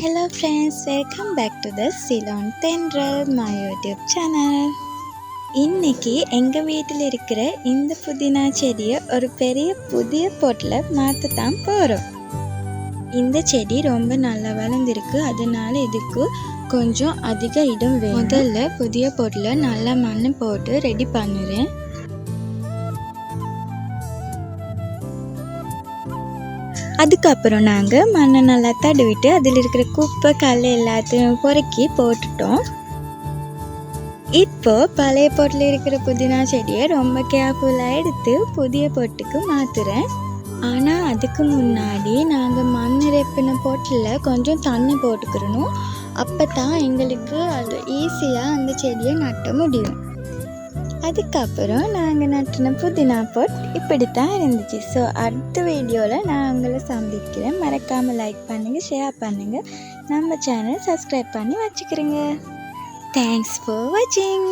Hello friends, welcome back to the Ceylon Tendril, my YouTube channel. இன்னைக்கு எங்கள் வீட்டில் இருக்கிற இந்த புதினா செடியை ஒரு பெரிய புதிய பொட்டில் மாற்றத்தான் போகிறோம். இந்த செடி ரொம்ப நல்லா வளர்ந்துருக்கு, அதனால இதுக்கு கொஞ்சம் அதிக இடம் வேணும். முதல்ல புதிய பொட்டில் நல்லா மண் போட்டு ரெடி பண்ணுறேன். அதுக்கப்புறம் நாங்கள் மண்ணை நல்லா தடவிட்டு அதில் இருக்கிற குப்பை கல் எல்லாத்தையும் பொறுக்கி போட்டுட்டோம். இப்போ பழைய பொட்டில் இருக்கிற புதினா செடியை ரொம்ப கேர்ஃபுல்லாக எடுத்து புதிய பொட்டுக்கு மாற்றுறேன். ஆனால் அதுக்கு முன்னாடி நாங்கள் மண் ரெப்பின பொட்டில் கொஞ்சம் தண்ணி போட்டுக்கிறணும். அப்போ தான் எங்களுக்கு அது ஈஸியாக அந்த செடியை நட்ட முடியும். அதுக்கப்புறம் நாங்கள் நட்டின புதினா பொட் இப்படித்தான் இருந்துச்சு. ஸோ அடுத்த வீடியோவில் நான் உங்களை சந்திக்கிறேன். மறக்காமல் லைக் பண்ணுங்கள், ஷேர் பண்ணுங்கள், நம்ம சேனல் சப்ஸ்கிரைப் பண்ணி வச்சுக்கிறேங்க. தேங்க்ஸ் ஃபார் வாட்சிங்.